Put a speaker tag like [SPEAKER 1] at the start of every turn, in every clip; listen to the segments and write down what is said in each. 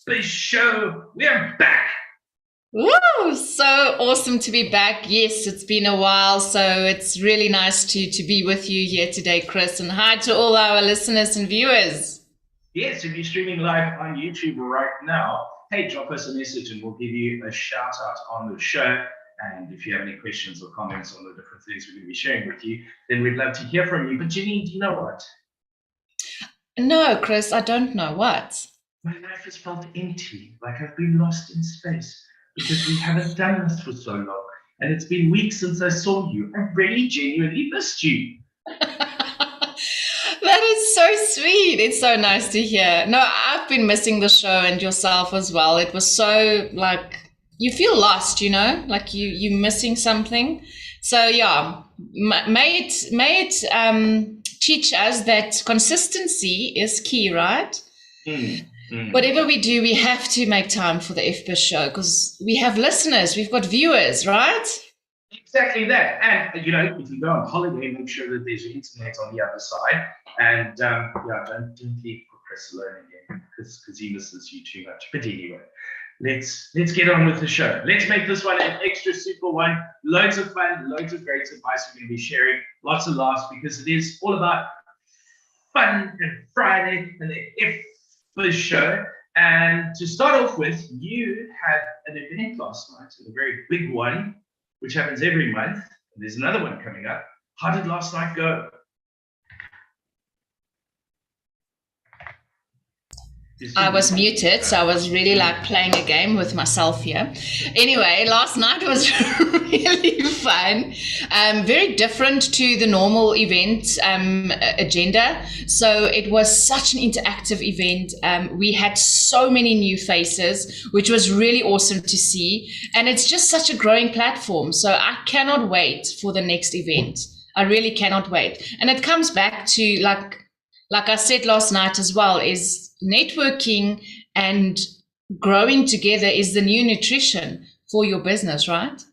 [SPEAKER 1] FBiz show. We're back.
[SPEAKER 2] Woo! So awesome to be back. Yes, it's been a while, so it's really nice to be with you here today, Chris. And hi to all our listeners and viewers.
[SPEAKER 1] Yes, if you're streaming live on YouTube right now, hey, drop us a message and we'll give you a shout out on the show. And if you have any questions or comments on the different things we're going to be sharing with you, then we'd love to hear from you. But Janine, do you know what?
[SPEAKER 2] No, Chris, I don't know what.
[SPEAKER 1] My life has felt empty, like I've been lost in space because we haven't done this for so long. And it's been weeks since I saw you. I really genuinely missed you.
[SPEAKER 2] That is so sweet. It's so nice to hear. No, I've been missing the show and yourself as well. It was so like you feel lost, like you're missing something. So yeah, may it teach us that consistency is key, right? Whatever we do, we have to make time for the FBiz show because we have listeners, we've got viewers, right?
[SPEAKER 1] Exactly that. And, if you go on holiday, make sure that there's internet on the other side. And, don't leave Chris alone again because he misses you too much. But anyway, let's get on with the show. Let's make this one an extra super one. Loads of fun, loads of great advice we're going to be sharing. Lots of laughs because it is all about fun and Friday and the FBiz show. And to start off with, you had an event last night, a very big one, which happens every month. And there's another one coming up. How did last night go?
[SPEAKER 2] I was muted, so I was really like playing a game with myself here. Anyway, last night was really fun. Very different to the normal event agenda. So it was such an interactive event. We had so many new faces, which was really awesome to see. And it's just such a growing platform. So I cannot wait for the next event. I really cannot wait. And it comes back to like I said last night as well, is networking and growing together is the new nutrition for your business, right?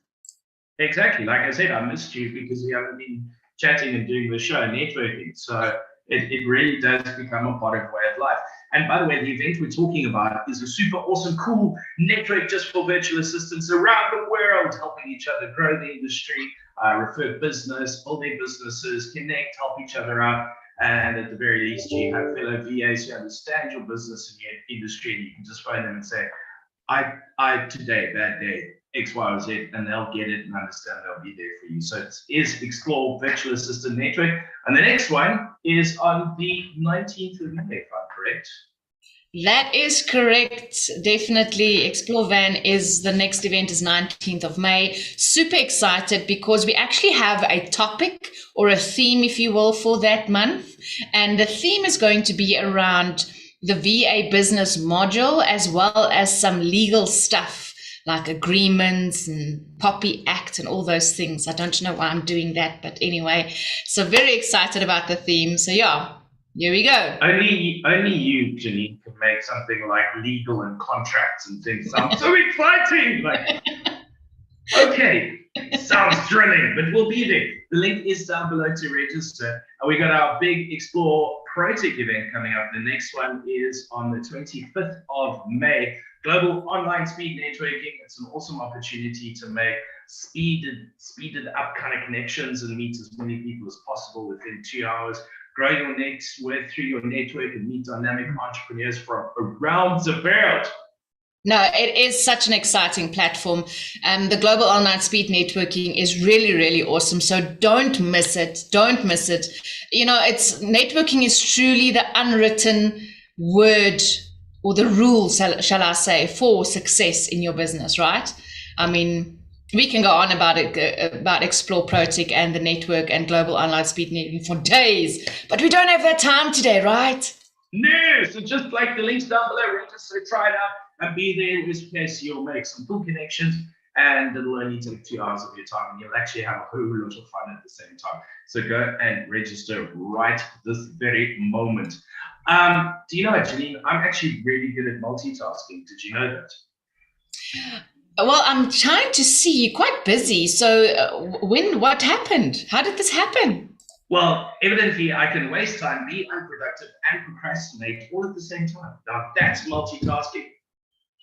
[SPEAKER 1] Exactly. Like I said, I missed you because we haven't been chatting and doing the show, networking. So it really does become a part of way of life. And by the way, the event we're talking about is a super awesome, cool network just for virtual assistants around the world, helping each other grow the industry, refer business, build their businesses, connect, help each other out. And at the very least, you have fellow VAs who understand your business and your industry, and you can just phone them and say, I today, bad day, X, Y, or Z, and they'll get it and understand they'll be there for you. So it is Explore Virtual Assistant Network. And the next one is on the 19th of May, if I'm correct.
[SPEAKER 2] That is correct. Definitely. Explore Van is the next event is 19th of May. Super excited because we actually have a topic or a theme, if you will, for that month. And the theme is going to be around the VA business module, as well as some legal stuff like agreements and Poppy Act and all those things. I don't know why I'm doing that, but anyway, so very excited about the theme. So yeah. Here we go.
[SPEAKER 1] Only you, Janine, can make something like legal and contracts and things sound so exciting. Like, okay, sounds thrilling, but we'll be there. The link is down below to register. And we got our big Explore Project event coming up. The next one is on the 25th of May. Global Online Speed Networking. It's an awesome opportunity to make speeded up kind of connections and meet as many people as possible within 2 hours. Grow your network through your network and meet dynamic entrepreneurs from around the world.
[SPEAKER 2] No, it is such an exciting platform. The Global Online Speed Networking is really, really awesome. So don't miss it. Don't miss it. Networking is truly the unwritten word or the rules, shall I say, for success in your business, right? I mean, we can go on about Explore Protec and the network and Global Online Speed Networking for days, but we don't have that time today, right?
[SPEAKER 1] No, so just like the links down below, register, try it out, and be there. In this case, you'll make some cool connections, and it'll only take 2 hours of your time, and you'll actually have a whole lot of fun at the same time. So go and register right this very moment. Do you know what, Janine? I'm actually really good at multitasking. Did you know that?
[SPEAKER 2] Well, I'm trying to see. You're quite busy. So what happened? How did this happen?
[SPEAKER 1] Well, evidently I can waste time, be unproductive, and procrastinate all at the same time. Now that's multitasking.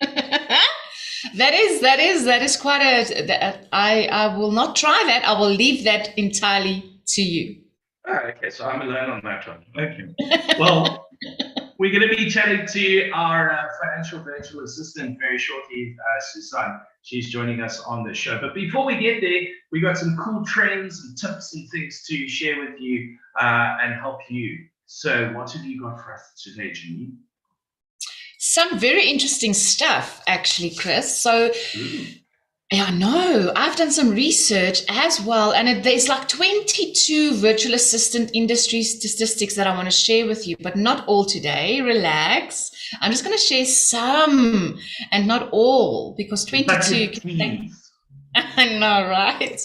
[SPEAKER 2] That is quite I will not try that. I will leave that entirely to you.
[SPEAKER 1] Oh, okay, so I'm alone on that one. Okay. Well, we're going to be chatting to our financial virtual assistant very shortly, Susan. She's joining us on the show. But before we get there, we got some cool trends and tips and things to share with you and help you. So what have you got for us today, Janine?
[SPEAKER 2] Some very interesting stuff, actually, Chris. So, yeah, no, I've done some research as well, and there's like 22 virtual assistant industry statistics that I want to share with you, but not all today. Relax. I'm just going to share some and not all, because 22. I know, right?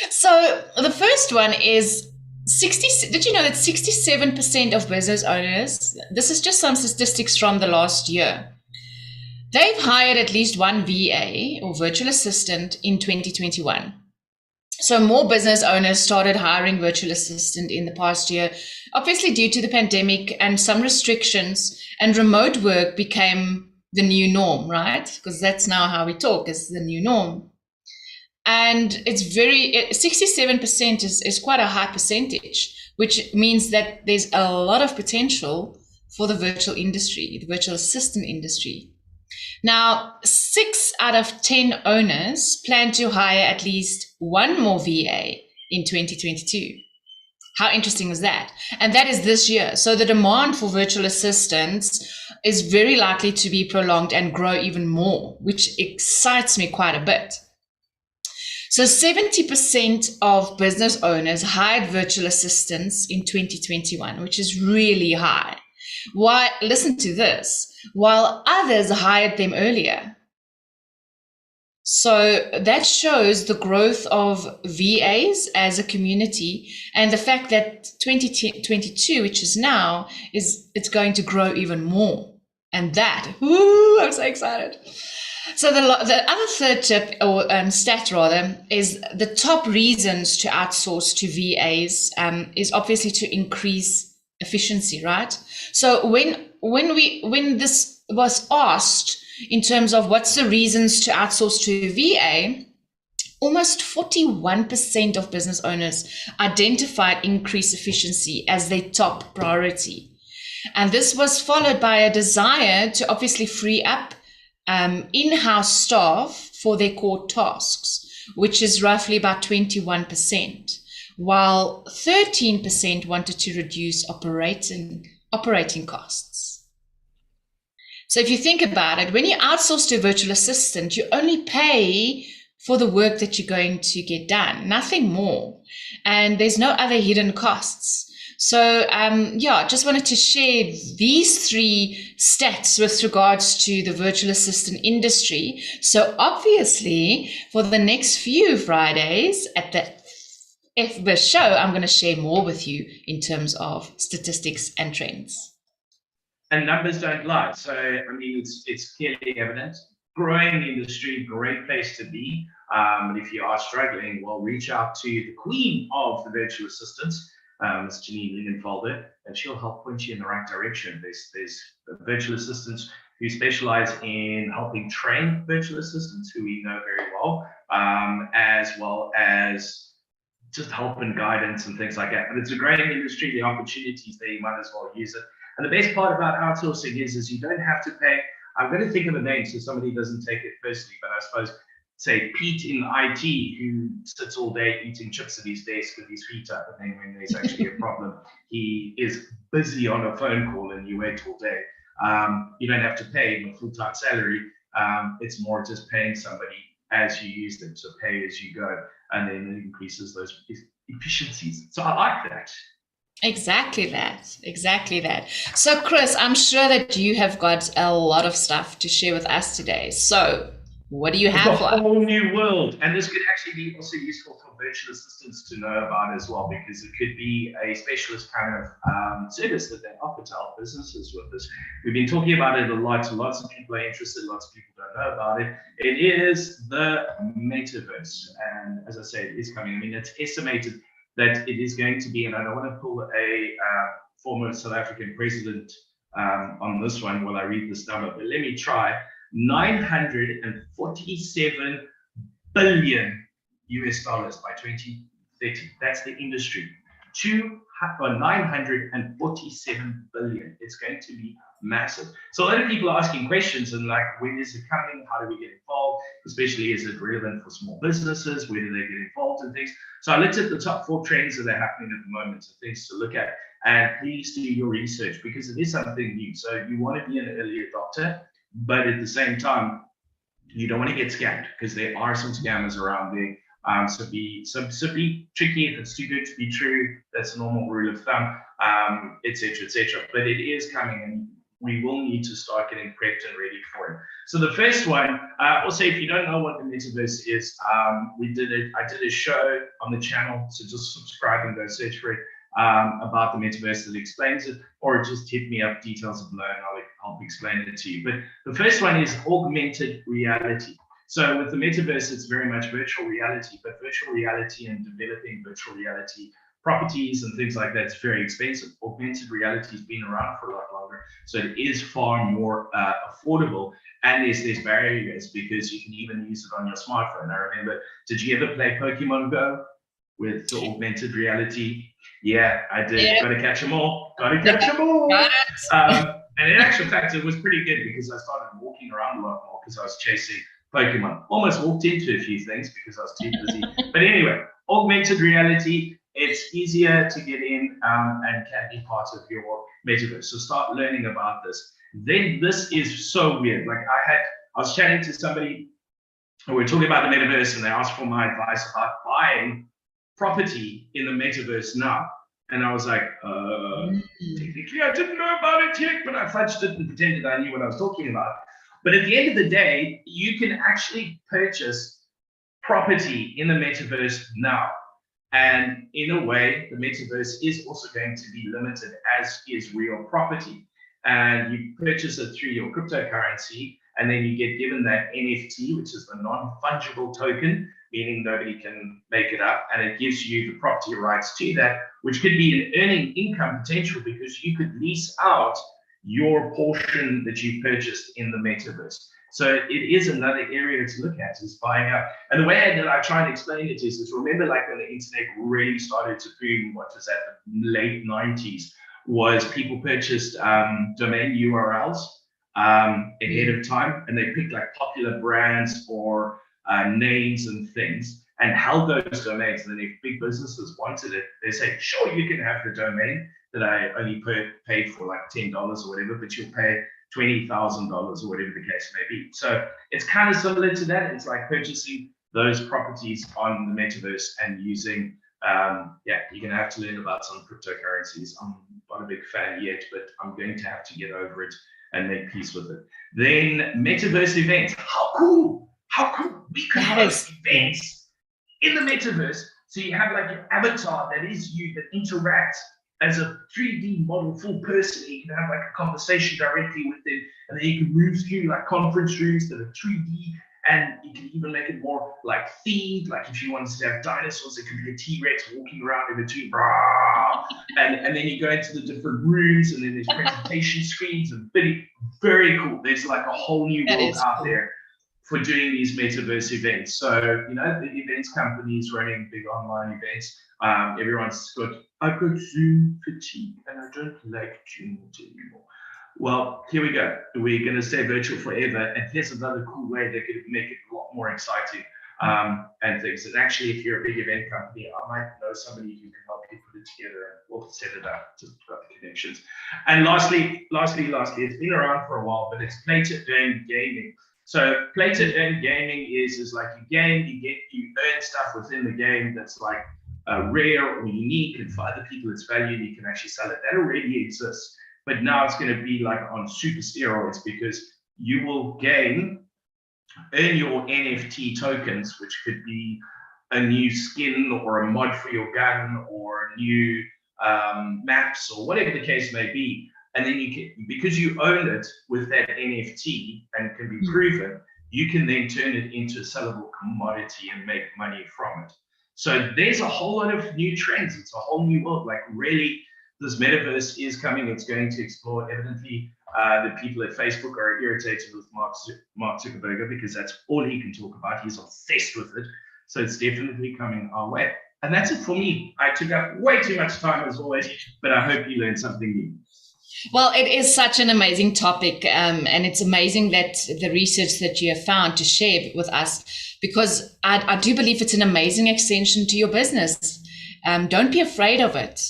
[SPEAKER 2] So the first one is 60. Did you know that 67% of business owners, this is just some statistics from the last year, they've hired at least one VA or virtual assistant in 2021. So more business owners started hiring virtual assistant in the past year, obviously due to the pandemic and some restrictions, and remote work became the new norm, right? Because that's now how we talk, is the new norm. And it's 67% is quite a high percentage, which means that there's a lot of potential for the virtual industry, the virtual assistant industry. Now, 6 out of 10 owners plan to hire at least one more VA in 2022. How interesting is that? And that is this year. So the demand for virtual assistants is very likely to be prolonged and grow even more, which excites me quite a bit. So 70% of business owners hired virtual assistants in 2021, which is really high. Why? Listen to this. While others hired them earlier. So that shows the growth of VAs as a community, and the fact that 2022, which is now, it's going to grow even more. And that, I'm so excited. So the other third tip, or stat rather, is the top reasons to outsource to VAs is obviously to increase efficiency, right? So when this was asked in terms of what's the reasons to outsource to a VA, almost 41% of business owners identified increased efficiency as their top priority. And this was followed by a desire to obviously free up in-house staff for their core tasks, which is roughly about 21%, while 13% wanted to reduce operating costs. So if you think about it, when you outsource to a virtual assistant, you only pay for the work that you're going to get done, nothing more. And there's no other hidden costs. So, just wanted to share these 3 stats with regards to the virtual assistant industry. So obviously, for the next few Fridays at the FBiz show, I'm going to share more with you in terms of statistics and trends.
[SPEAKER 1] And numbers don't lie. So, I mean, it's clearly evident. Growing industry, great place to be. And if you are struggling, well, reach out to the queen of the virtual assistants, Ms. Janine Lingenfelder, and she'll help point you in the right direction. There's virtual assistants who specialize in helping train virtual assistants, who we know very well as just help and guidance and things like that. But it's a great industry, the opportunities there, you might as well use it. And the best part about outsourcing is you don't have to pay. I'm going to think of a name so somebody doesn't take it personally, but I suppose, say, Pete in IT, who sits all day eating chips at his desk with his feet up, and then when there's actually a problem, he is busy on a phone call and you wait all day. You don't have to pay him a full-time salary. It's more just paying somebody as you use them, so pay as you go, and then it increases those efficiencies. So I like that.
[SPEAKER 2] Exactly that. So Chris, I'm sure that you have got a lot of stuff to share with us today. So what do you have for us?
[SPEAKER 1] A whole new world. And this could actually be also useful for virtual assistants to know about as well, because it could be a specialist kind of service that they offer to help businesses with this. We've been talking about it a lot. So lots of people are interested. Lots of people don't know about it. It is the metaverse. And as I say, it is coming. I mean, it's estimated that it is going to be, and I don't want to pull a former South African president on this one while I read this number, but let me try. $947 billion US dollars by 2030. That's the industry. 947 billion. It's going to be massive. So a lot of people are asking questions and like, when is it coming? How do we get involved? Especially, is it relevant for small businesses? Where do they get involved in things? So I looked at the top 4 trends that are happening at the moment, so things to look at. And please do your research because it is something new. So you want to be an early adopter, but at the same time, you don't want to get scammed because there are some scammers around there. So be tricky. If it's too good to be true, that's a normal rule of thumb, etc., etc. But it is coming, and we will need to start getting prepped and ready for it. So the first one, also, if you don't know what the metaverse is, I did a show on the channel, so just subscribe and go search for it, about the metaverse that explains it, or just hit me up, details below, and I'll explain it to you. But the first one is augmented reality. So with the metaverse, it's very much virtual reality, but virtual reality and developing virtual reality properties and things like that is very expensive. Augmented reality has been around for a lot longer, so it is far more affordable. And there's barriers because you can even use it on your smartphone. I remember, did you ever play Pokemon Go with the augmented reality? Yeah, I did. Yeah. Got to catch them all. And in actual fact, it was pretty good because I started walking around a lot more because I was chasing Pokemon. Almost walked into a few things because I was too busy. But anyway, augmented reality, it's easier to get in and can be part of your metaverse. So start learning about this. Then this is so weird. Like I was chatting to somebody, and we were talking about the metaverse, and they asked for my advice about buying property in the metaverse now. And I was like, technically I didn't know about it yet, but I fudged it and pretended I knew what I was talking about. But at the end of the day, you can actually purchase property in the metaverse now. And in a way, the metaverse is also going to be limited, as is real property. And you purchase it through your cryptocurrency, and then you get given that NFT, which is the non-fungible token, meaning nobody can make it up, and it gives you the property rights to that, which could be an earning income potential because you could lease out your portion that you purchased in the metaverse. So it is another area to look at, is buying up. And the way that I try and explain it is remember, like when the internet really started to boom, what was that, the late 90s, was people purchased domain URLs ahead of time, and they picked like popular brands or names and things and held those domains. And then if big businesses wanted it, they say, sure, you can have the domain that I only paid for like $10 or whatever, but you'll pay $20,000 or whatever the case may be. So it's kind of similar to that. It's like purchasing those properties on the metaverse and using, you're going to have to learn about some cryptocurrencies. I'm not a big fan yet, but I'm going to have to get over it and make peace with it. Then metaverse events. How cool! How cool! We could host events in the metaverse. So you have like your avatar that is you, that interacts as a 3D model, full person. You can have like a conversation directly with them, and then you can move through like conference rooms that are 3D, and you can even make it more like themed. Like if you wanted to have dinosaurs, it could be a T-Rex walking around in between, and then you go into the different rooms, and then there's presentation screens and very cool. There's like a whole new world out there for doing these metaverse events. So, the events companies running big online events, everyone's I've got Zoom fatigue and I don't like Zoom anymore. Well, here we go. We're going to stay virtual forever. And here's another cool way that could make it a lot more exciting and things. And actually, if you're a big event company, I might know somebody who can help you put it together, and we'll set it up, just got the connections. And lastly, it's been around for a while, but it's play to earn gaming. So play to earn gaming is like a game, you earn stuff within the game that's like rare or unique, and for other people it's valued, you can actually sell it. That already exists, but now it's going to be like on super steroids, because you will earn your NFT tokens, which could be a new skin or a mod for your gun or new maps or whatever the case may be. And then you can, because you own it with that NFT and it can be proven, you can then turn it into a sellable commodity and make money from it. So there's a whole lot of new trends. It's a whole new world. Like really, this metaverse is coming. It's going to explore evidently the people at Facebook are irritated with Mark Zuckerberg because that's all he can talk about. He's obsessed with it. So it's definitely coming our way. And that's it for me. I took up way too much time as always, but I hope you learned something new.
[SPEAKER 2] Well, it is such an amazing topic, and it's amazing that the research that you have found to share with us, because I do believe it's an amazing extension to your business. Don't be afraid of it.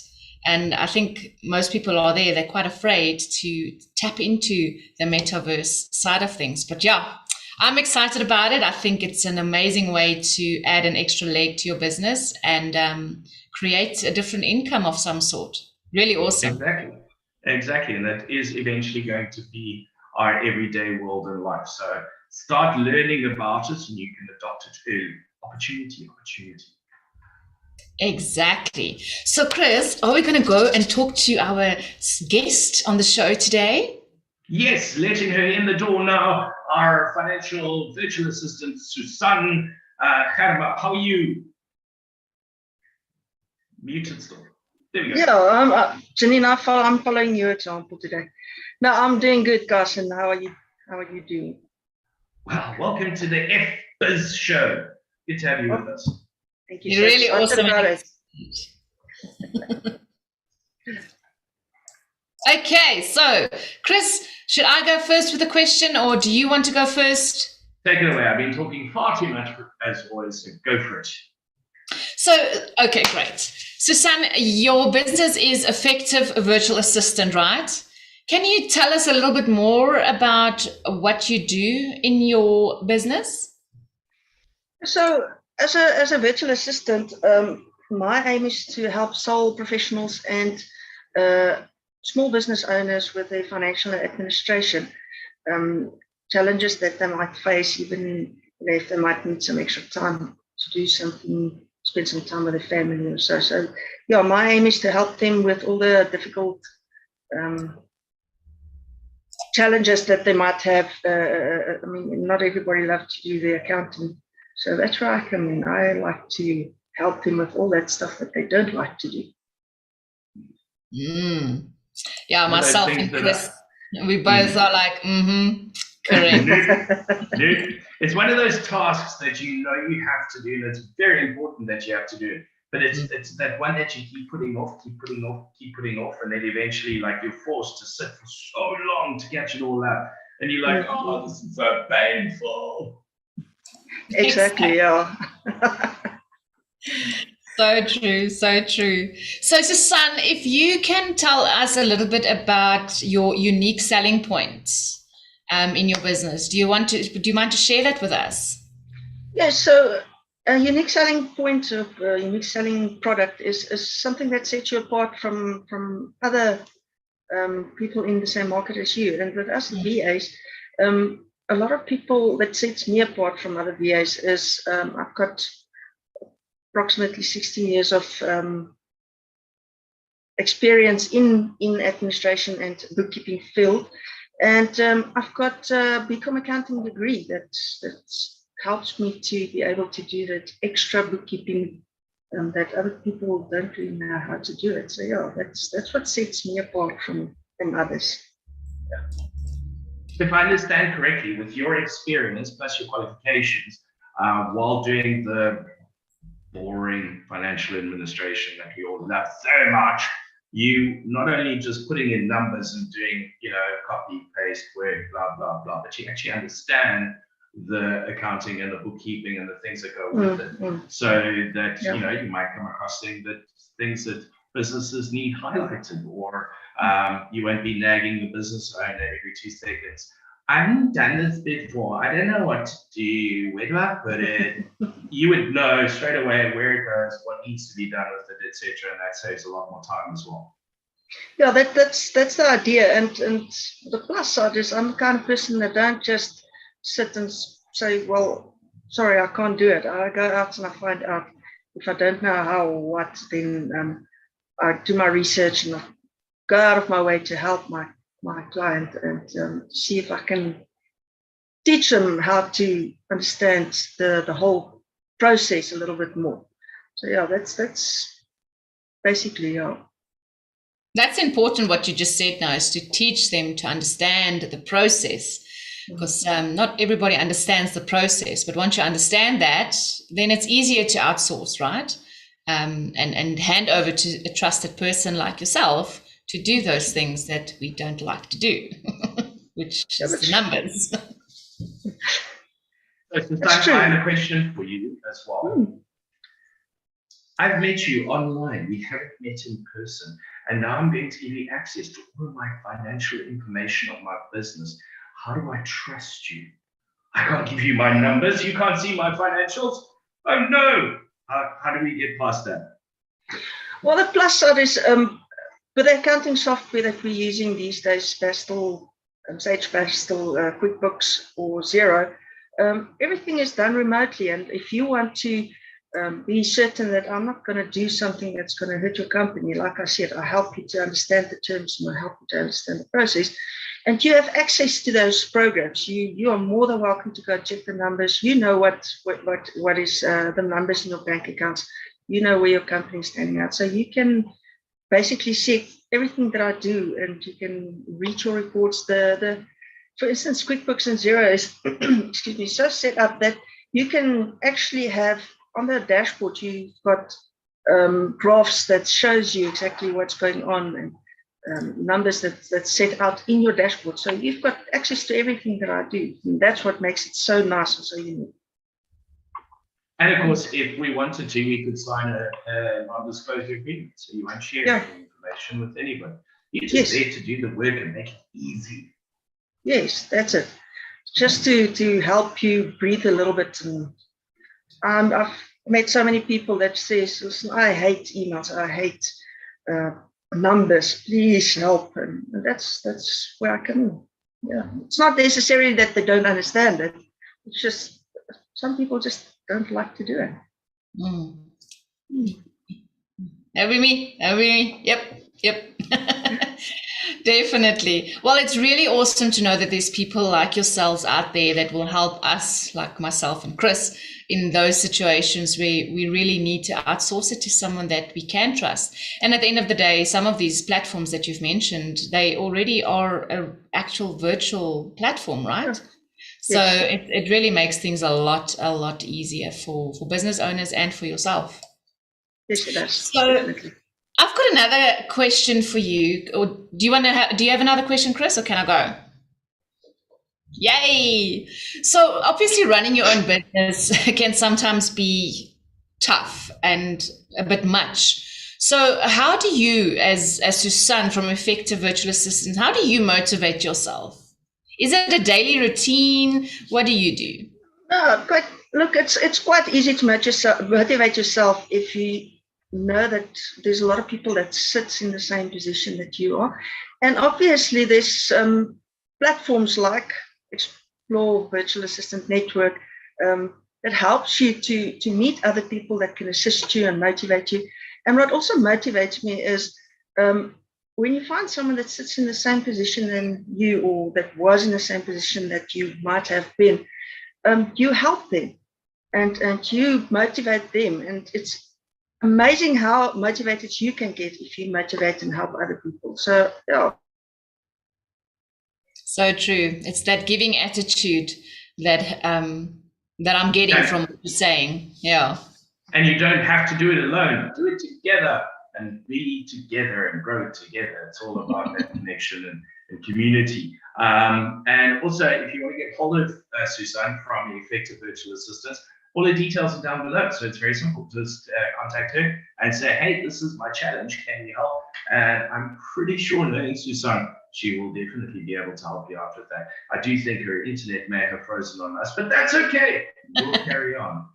[SPEAKER 2] And I think most people are there. They're quite afraid to tap into the metaverse side of things. But yeah, I'm excited about it. I think it's an amazing way to add an extra leg to your business and create a different income of some sort. Really awesome.
[SPEAKER 1] Exactly. And that is eventually going to be our everyday world and life. So start learning about it and you can adopt it early. Opportunity.
[SPEAKER 2] Exactly. So Chris, are we going to go and talk to our guest on the show today?
[SPEAKER 1] Yes, letting her in the door now, our financial virtual assistant, Susan Germa. How are you? Muted still. There we go.
[SPEAKER 3] Yeah, Janine, I'm following your example today. No, I'm doing good, guys. And how are you doing?
[SPEAKER 1] Well, welcome to the FBiz show. Good to have you with us.
[SPEAKER 3] Thank you.
[SPEAKER 2] You're really awesome. Okay, so Chris, should I go first with a question or do you want to go first?
[SPEAKER 1] Take it away. I've been talking far too much as always, so go for it.
[SPEAKER 2] So, okay, great. Susan, your business is Effective Virtual Assistant, right? Can you tell us a little bit more about what you do in your business?
[SPEAKER 3] So, as a virtual assistant, my aim is to help sole professionals and small business owners with their financial administration challenges that they might face, even if they might need some extra time to do something, spend some time with their family or so. So, yeah, my aim is to help them with all the difficult challenges that they might have. I mean, not everybody loves to do their accounting. So that's where I come in. I like to help them with all that stuff that they don't like to do.
[SPEAKER 2] Yeah, myself and Chris, we both are like, correct.
[SPEAKER 1] It's one of those tasks that you know you have to do, and it's very important that you have to do it. But it's that one that you keep putting off, and then eventually, like, you're forced to sit for so long to catch it all up, and you're like, oh, this is so painful.
[SPEAKER 3] Exactly, yeah.
[SPEAKER 2] So true. So Susan, if you can tell us a little bit about your unique selling points in your business, do you mind to share that with us?
[SPEAKER 3] Yeah, so a unique selling point of a unique selling product is something that sets you apart from other people in the same market as you. And with us VAs, a lot of people that sets me apart from other VAs is I've got approximately 16 years of experience in administration and bookkeeping field, and I've got a BCom accounting degree that helps me to be able to do that extra bookkeeping that other people don't really know how to do it. So yeah, that's what sets me apart from others. Yeah.
[SPEAKER 1] If I understand correctly, with your experience plus your qualifications, while doing the boring financial administration that we all love so much, you not only just putting in numbers and doing, copy, paste, word, blah, blah, blah, but you actually understand the accounting and the bookkeeping and the things that go with it. So that, you might come across things that businesses need highlighted, or you won't be nagging the business owner every 2 seconds. I haven't done this before. I don't know what to do. Where do I put it? You would know straight away where it goes, what needs to be done with it, etc., and that saves a lot more time as well.
[SPEAKER 3] Yeah, that's the idea. And the plus side is I'm the kind of person that don't just sit and say, well, sorry, I can't do it. I go out and I find out. If I don't know how or what, then I do my research and I go out of my way to help my client and see if I can teach them how to understand the whole process a little bit more. So yeah, that's basically
[SPEAKER 2] That's important what you just said now, is to teach them to understand the process, because not everybody understands the process. But once you understand that, then it's easier to outsource, right? And hand over to a trusted person like yourself to do those things that we don't like to do, which is the numbers.
[SPEAKER 1] So, I have a question for you as well. I've met you online. We haven't met in person. And now I'm going to give you access to all of my financial information of my business. How do I trust you? I can't give you my numbers. You can't see my financials. Oh, no. How do we get past that?
[SPEAKER 3] Well, the plus side is with the accounting software that we're using these days, Pastel, Sage Pastel, QuickBooks or Xero, everything is done remotely. And if you want to be certain that I'm not going to do something that's going to hurt your company, like I said, I help you to understand the terms and I help you to understand the process. And you have access to those programs. You are more than welcome to go check the numbers. You know what is the numbers in your bank accounts. You know where your company is standing out. So you can basically see everything that I do, and you can read your reports. For instance, QuickBooks and Xero is excuse me, so set up that you can actually have on the dashboard, you've got graphs that shows you exactly what's going on, and numbers that's set out in your dashboard. So you've got access to everything that I do. And that's what makes it so nice and so unique.
[SPEAKER 1] And of course, if we wanted to, we could sign a non-disclosure agreement. So you won't share any information with anyone. You're just there to do the work and make it easy.
[SPEAKER 3] Yes, that's it. Just to help you breathe a little bit. And I've met so many people that says, listen, I hate emails. I hate numbers. Please help. And that's where I can. Yeah, it's not necessarily that they don't understand it. It's just some people just don't like to do it.
[SPEAKER 2] Every me. Yep. Definitely. Well, it's really awesome to know that there's people like yourselves out there that will help us, like myself and Chris, in those situations where we really need to outsource it to someone that we can trust. And at the end of the day, some of these platforms that you've mentioned, they already are an actual virtual platform, right? So it really makes things a lot easier for business owners and for yourself.
[SPEAKER 3] Yes, it does.
[SPEAKER 2] So definitely. I've got another question for you. Or do you have another question, Chris, or can I go? Yay! So obviously running your own business can sometimes be tough and a bit much. So how do you, as Susan from Effective Virtual Assistant, how do you motivate yourself? Is it a daily routine? What do you do?
[SPEAKER 3] No, look, it's quite easy to motivate yourself if you know that there's a lot of people that sits in the same position that you are. And obviously there's platforms like Explore Virtual Assistant Network that helps you to meet other people that can assist you and motivate you. And what also motivates me is when you find someone that sits in the same position than you, or that was in the same position that you might have been, you help them and you motivate them. And it's amazing how motivated you can get if you motivate and help other people. So, yeah.
[SPEAKER 2] So true. It's that giving attitude that I'm getting from what you're saying. Yeah.
[SPEAKER 1] And you don't have to do it alone. Do it together and be together and grow together. It's all about that connection and community. And also, if you want to get hold of Susan from Effective Virtual Assistants, all the details are down below. So it's very simple. Just contact her and say, hey, this is my challenge. Can you help? And I'm pretty sure, knowing Susan, she will definitely be able to help you out with that. I do think her internet may have frozen on us, but that's okay. We'll carry on.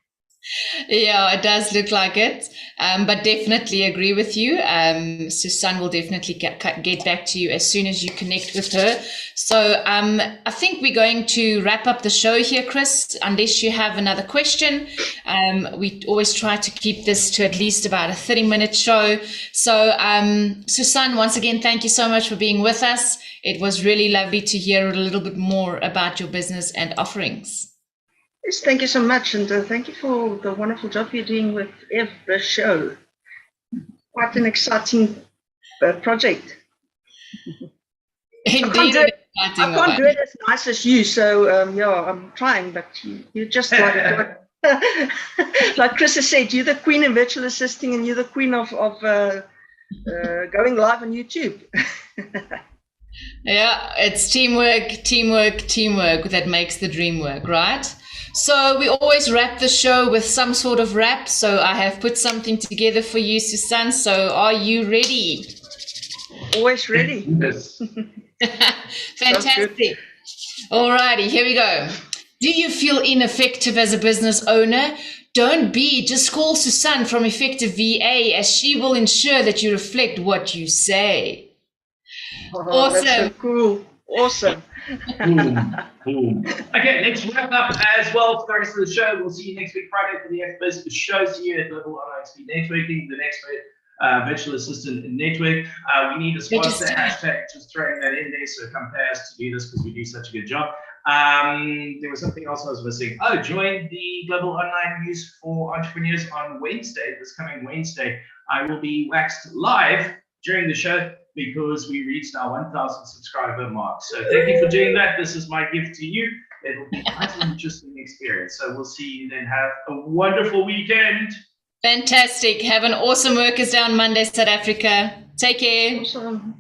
[SPEAKER 2] Yeah, it does look like it, but definitely agree with you. Susan will definitely get back to you as soon as you connect with her. So I think we're going to wrap up the show here, Chris, unless you have another question. We always try to keep this to at least about a 30-minute show. So Susan, once again, thank you so much for being with us. It was really lovely to hear a little bit more about your business and offerings.
[SPEAKER 3] Yes, thank you so much, and thank you for the wonderful job you're doing with FBiz show. Quite an exciting project.
[SPEAKER 2] Indeed,
[SPEAKER 3] I can't do it as nice as you, so I'm trying, but you just like Chris has said, you're the queen of virtual assisting, and you're the queen of going live on YouTube.
[SPEAKER 2] Yeah, it's teamwork that makes the dream work, right? So we always wrap the show with some sort of wrap. So I have put something together for you, Susan. So are you ready?
[SPEAKER 3] Always ready.
[SPEAKER 1] Yes.
[SPEAKER 2] Fantastic. All righty, here we go. Do you feel ineffective as a business owner? Don't be. Just call Susan from Effective VA, as she will ensure that you reflect what you say. Awesome.
[SPEAKER 3] That's so cool. Awesome.
[SPEAKER 1] Boom. Okay, let's wrap up as well for the rest of the show. We'll see you next week, Friday, for the FBiz show. See you at Global Online Speed Networking, the next virtual assistant network. We need a sponsor hashtag, just throwing that in there. So come pay us to do this because we do such a good job. There was something else I was missing. Oh, join the Global Online News for Entrepreneurs on Wednesday, this coming Wednesday. I will be waxed live during the show because we reached our 1,000 subscriber mark. So thank you for doing that. This is my gift to you. It will be quite an interesting experience. So we'll see you then. Have a wonderful weekend.
[SPEAKER 2] Fantastic. Have an awesome Workers' Day on Monday, South Africa. Take care.
[SPEAKER 3] Awesome.